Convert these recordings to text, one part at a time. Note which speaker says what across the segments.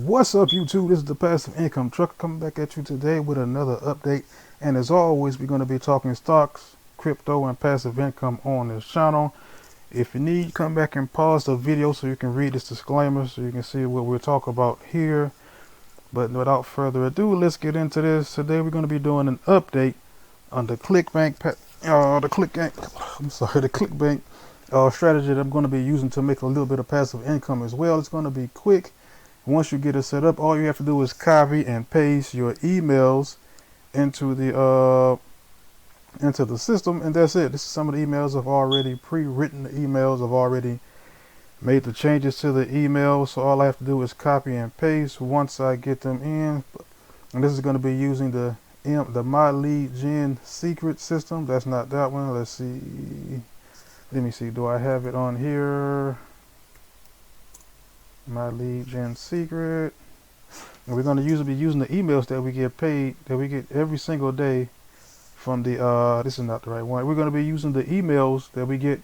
Speaker 1: What's up, YouTube? This is the Passive Income Trucker coming back at you today with another update. And as always, we're going to be talking stocks, crypto, and passive income on this channel. If you need, come back and pause the video so you can read this disclaimer so you can see what we're talking about here. But without further ado, let's get into this. Today we're going to be doing an update on the Clickbank, the Clickbank strategy that I'm going to be using to make a little bit of passive income as well. It's going to be quick. Once you get it set up, all you have to do is copy and paste your emails into the system, and that's it. This is some of the emails I've already pre-written. The emails I've already made the changes to the email, so all I have to do is copy and paste once I get them in. And this is going to be using the My Lead Gen secret system. That's not that one. Let's see. Let me see. Do I have it on here? My Lead Gen secret. And we're going to be using the emails that we get paid, that we get every single day from the this is not the right one. We're going to be using the emails that we get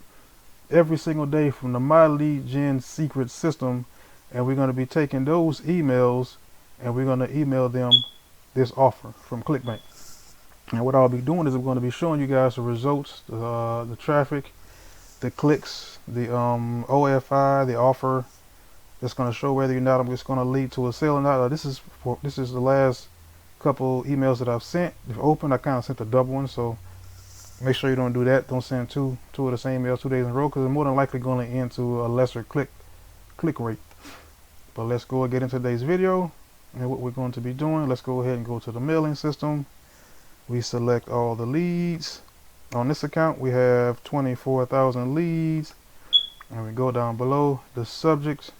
Speaker 1: every single day from the My Lead Gen secret system, and we're going to be taking those emails and we're going to email them this offer from Clickbank. And what I'll be doing is I'm going to be showing you guys the results, the traffic, the clicks, the OFI, the offer. It's going to show whether or not I'm just going to lead to a sale or not. This is the last couple emails that I've sent. If open, I kind of sent a double one, so make sure you don't do that. Don't send two of the same emails 2 days in a row, because they're more than likely going to end to a lesser click rate. But let's go and get into today's video and what we're going to be doing. Let's go ahead and go to the mailing system. We select all the leads. On this account, we have 24,000 leads, and we go down below the subjects.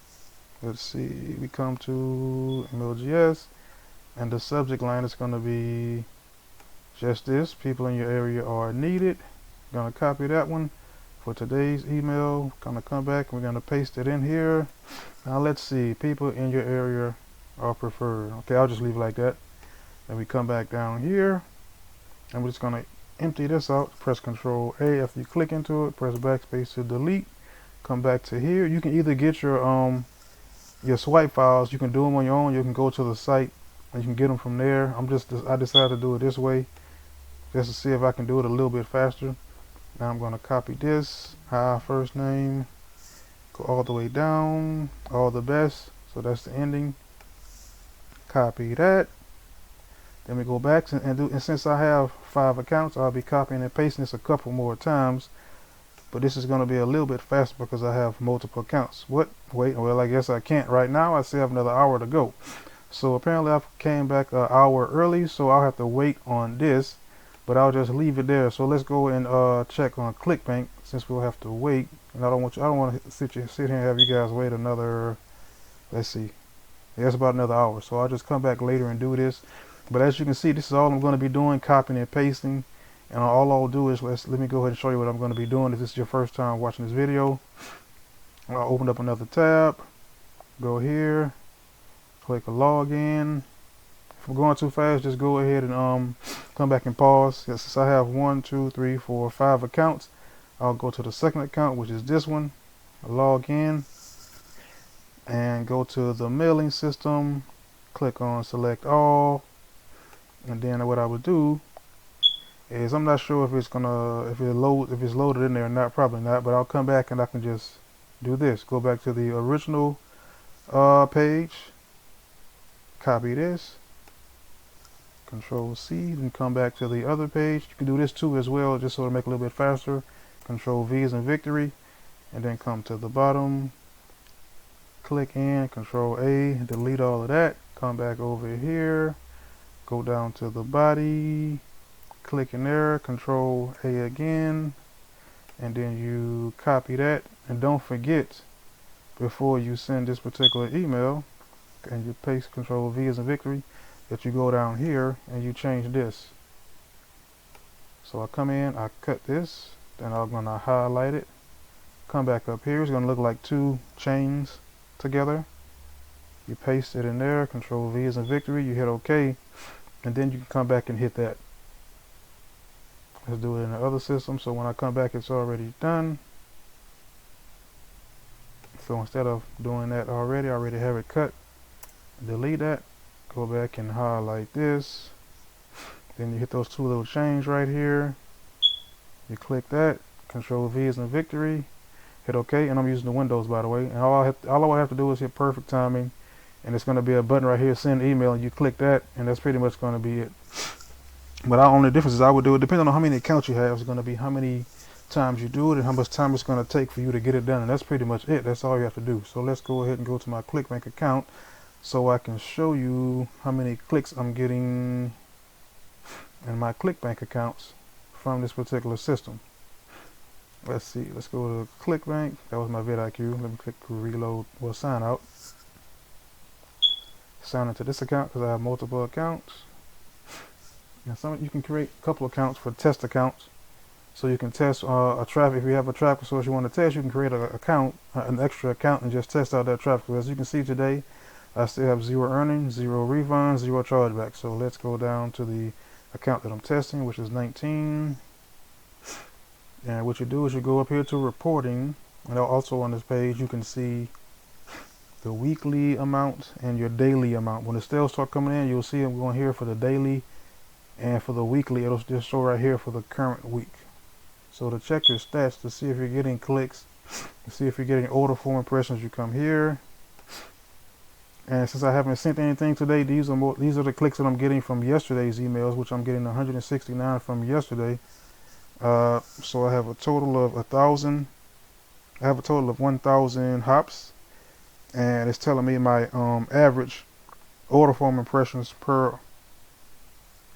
Speaker 1: Let's see, we come to MLGS, and the subject line is going to be just this: people in your area are needed. Going to copy that one for today's email. Going to come back, we're going to paste it in here. Now let's see, people in your area are preferred. Okay, I'll just leave it like that. Then we come back down here, and we're just going to empty this out. Press Control A after you click into it. Press backspace to delete. Come back to here. You can either get your swipe files, you can do them on your own. You can go to the site and you can get them from there. I decided to do it this way just to see if I can do it a little bit faster. Now I'm going to copy this. Hi, first name, go all the way down, all the best, so that's the ending. Copy that. Then we go back and since I have 5 accounts, I'll be copying and pasting this a couple more times. But this is going to be a little bit faster because I have multiple accounts. What? Wait, well, I guess I can't right now. I still have another hour to go. So apparently I came back an hour early, so I'll have to wait on this, but I'll just leave it there. So let's go and check on Clickbank, since we'll have to wait. And I don't want to sit here and have you guys wait another, let's see. Yeah, it's about another hour. So I'll just come back later and do this. But as you can see, this is all I'm going to be doing, copying and pasting. And all I'll do is let me go ahead and show you what I'm going to be doing. If this is your first time watching this video, I'll open up another tab, go here, click a login. If I'm going too fast, just go ahead and come back and pause. Yes, since I have 1, 2, 3, 4, 5 accounts, I'll go to the second account, which is this one. Log in and go to the mailing system. Click on select all, and then what I would do is, I'm not sure if it's loaded in there or not, probably not, but I'll come back and I can just do this. Go back to the original page, copy this, Control C, then come back to the other page. You can do this too as well, just so it'll make it a little bit faster. Control V is in victory, and then come to the bottom, click in, Control A, delete all of that, come back over here, go down to the body, click in there, Control A again, and then you copy that. And don't forget, before you send this particular email and you paste Control V as in victory, that you go down here and you change this. So I come in, I cut this, then I'm going to highlight it, come back up here. It's going to look like 2 chains together. You paste it in there, Control V as in victory, you hit OK, and then you can come back and hit that. Let's do it in the other system, so when I come back it's already done. So instead of doing that already, I already have it cut. delete that, go back and highlight this, then you hit those two little chains right here, you click that, Control V is in victory, hit OK, and I'm using the Windows, by the way, and all I have to do is hit perfect timing, and it's going to be a button right here, send email, and you click that, and that's pretty much going to be it. But our only difference is I would do it, depending on how many accounts you have, is going to be how many times you do it and how much time it's going to take for you to get it done, and that's pretty much it. That's all you have to do. So let's go ahead and go to my ClickBank account so I can show you how many clicks I'm getting in my ClickBank accounts from this particular system. Let's see, let's go to ClickBank. That was my vidIQ. Let me click reload, well, sign out. Sign into this account because I have multiple accounts. And you can create a couple accounts for test accounts. So you can test a traffic. If you have a traffic source you want to test, you can create an extra account, and just test out that traffic. As you can see today, I still have 0 earnings, 0 refunds, 0 chargebacks. So let's go down to the account that I'm testing, which is 19. And what you do is you go up here to reporting, and also on this page you can see the weekly amount and your daily amount. When the sales start coming in, you'll see them going here for the daily, and for the weekly it'll just show right here for the current week. So to check your stats to see if you're getting clicks, to see if you're getting order form impressions, you come here. And since I haven't sent anything today, these are the clicks that I'm getting from yesterday's emails, which I'm getting 169 from yesterday. So I have a total of 1,000. I have a total of 1,000 hops, and it's telling me my average order form impressions per.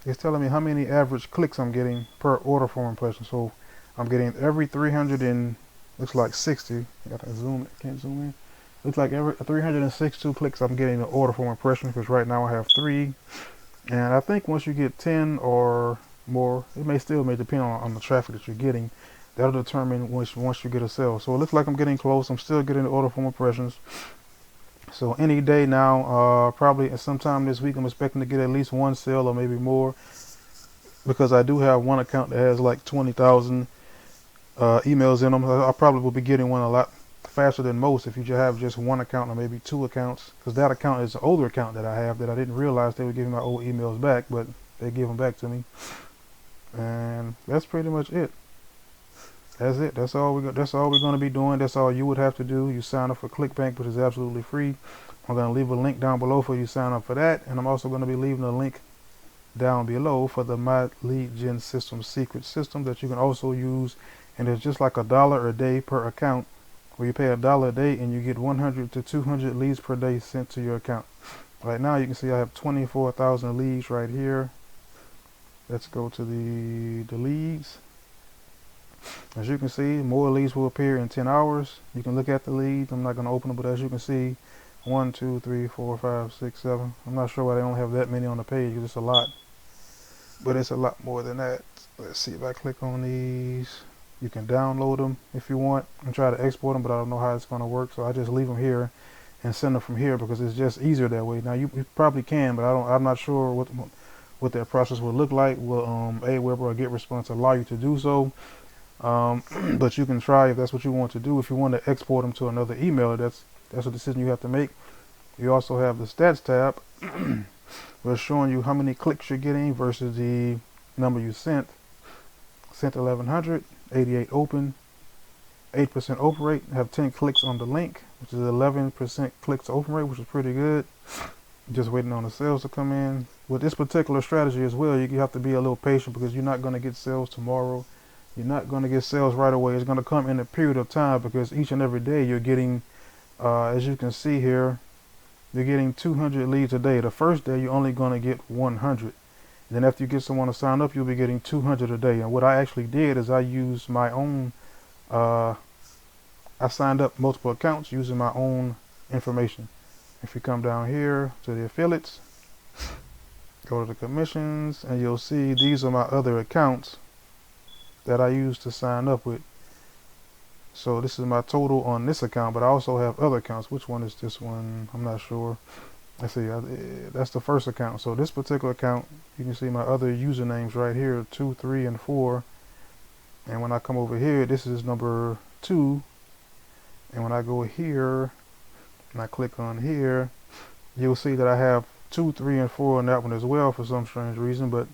Speaker 1: It's telling me how many average clicks I'm getting per order form impression. So I'm getting every 300 and looks like 60. I gotta zoom. Can't zoom in. Looks like every 362 clicks I'm getting an order form impression, because right now I have 3. And I think once you get 10 or more, it may depend on the traffic that you're getting. That'll determine once you get a sale. So it looks like I'm getting close. I'm still getting the order form impressions. So any day now, probably sometime this week, I'm expecting to get at least 1 sale or maybe more, because I do have one account that has like 20,000 emails in them. I probably will be getting one a lot faster than most if you just have just 1 account or maybe 2 accounts, because that account is an older account that I have that I didn't realize they were giving my old emails back, but they give them back to me. And that's pretty much it. That's it. That's all we're going to be doing. That's all you would have to do. You sign up for ClickBank, which is absolutely free. I'm going to leave a link down below for you to sign up for that, and I'm also going to be leaving a link down below for the My Lead Gen System secret system that you can also use. And it's just like $1 a day per account, where you pay $1 a day and you get 100 to 200 leads per day sent to your account. Right now you can see I have 24,000 leads right here. Let's go to the leads. As you can see, more leads will appear in 10 hours. You can look at the leads. I'm not going to open them, but as you can see, 1, 2, 3, 4, 5, 6, 7. I'm not sure why they only have that many on the page, because it's a lot. But it's a lot more than that. Let's see if I click on these. You can download them if you want and try to export them, but I don't know how it's going to work. So I just leave them here and send them from here, because it's just easier that way. Now you probably can, but I'm not sure what that process will look like. Will Aweber or GetResponse allow you to do so? But you can try if that's what you want to do. If you want to export them to another email, that's a decision you have to make. You also have the stats tab, where it's showing you how many clicks you're getting versus the number you sent. Sent 1,100, 88 open, 8% open rate. Have 10 clicks on the link, which is 11% clicks to open rate, which is pretty good. Just waiting on the sales to come in. With this particular strategy as well, you have to be a little patient, because you're not going to get sales tomorrow. You're not going to get sales right away. It's going to come in a period of time, because each and every day you're getting, as you can see here, you're getting 200 leads a day. The first day you're only going to get 100. And then after you get someone to sign up, you'll be getting 200 a day. And what I actually did is I used my own, I signed up multiple accounts using my own information. If you come down here to the affiliates, go to the commissions, and you'll see these are my other accounts that I used to sign up with. So this is my total on this account, but I also have other accounts. Which one is this one? I'm not sure. Let's see, that's the first account. So this particular account, you can see my other usernames right here, 2, 3, and 4. And when I come over here, this is number 2. And when I go here and I click on here, You'll see that I have 2, 3, and 4 on that one as well for some strange reason, but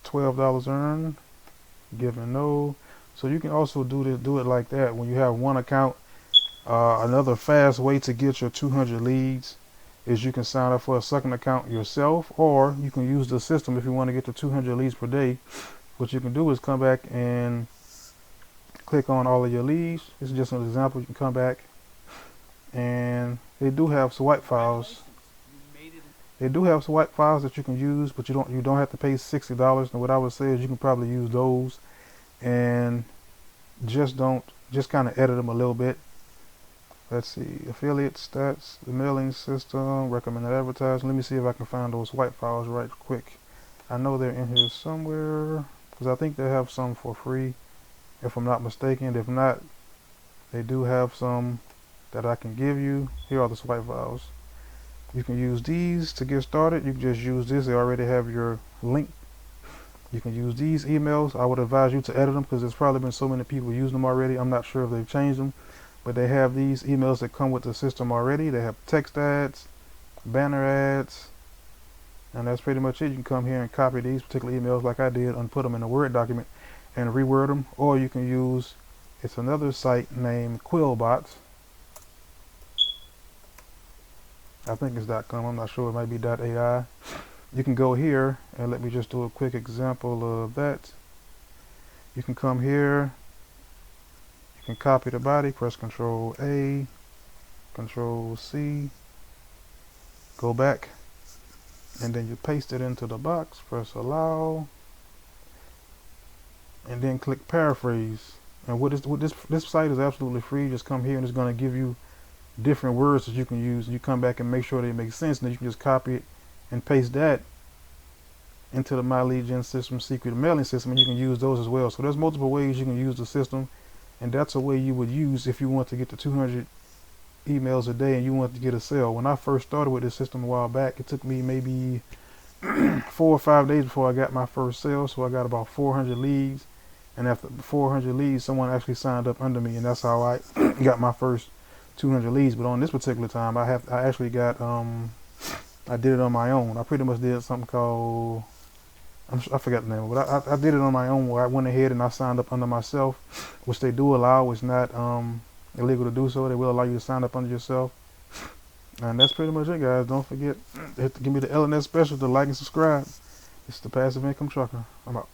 Speaker 1: $12 earned, given no. So you can also do it like that when you have one account. Another fast way to get your 200 leads is you can sign up for a second account yourself, or you can use the system if you want to get to 200 leads per day. What you can do is come back and click on all of your leads. This is just an example. You can come back, and they do have swipe files. They do have swipe files that you can use, but you don't have to pay $60. And what I would say is you can probably use those, and just kind of edit them a little bit. Let's see, affiliate stats, the mailing system, recommended advertising. Let me see if I can find those swipe files right quick. I know they're in here somewhere because I think they have some for free, if I'm not mistaken. If not, they do have some that I can give you. Here are the swipe files. You can use these to get started. You can just use this. They already have your link. You can use these emails. I would advise you to edit them because there's probably been so many people using them already. I'm not sure if they've changed them, but they have these emails that come with the system already. They have text ads, banner ads, and that's pretty much it. You can come here and copy these particular emails like I did and put them in a Word document and reword them, or you can use, it's another site named Quillbots. I think it's .com, I'm not sure, it might be .ai. You can go here and let me just do a quick example of that. You can come here, you can copy the body, press Control A, Control C, go back, and then you paste it into the box, press allow, and then click paraphrase. And this site is absolutely free. Just come here and it's going to give you different words that you can use. You come back and make sure they make sense, and then you can just copy it and paste that into the My Lead Gen system secret mailing system, and you can use those as well. So there's multiple ways you can use the system, and that's a way you would use if you want to get to 200 emails a day and you want to get a sale. When I first started with this system a while back, it took me maybe 4 or 5 days before I got my first sale. So I got about 400 leads, and after 400 leads, someone actually signed up under me, and that's how I got my first 200 leads. But on this particular time, I actually got I did it on my own. I pretty much did something called, I forgot the name, but I did it on my own, where I went ahead and I signed up under myself, which they do allow. It's not illegal to do so. They will allow you to sign up under yourself. And that's pretty much it, guys. Don't forget to give me the LNS special to like and subscribe. It's the Passive Income Trucker. I'm out.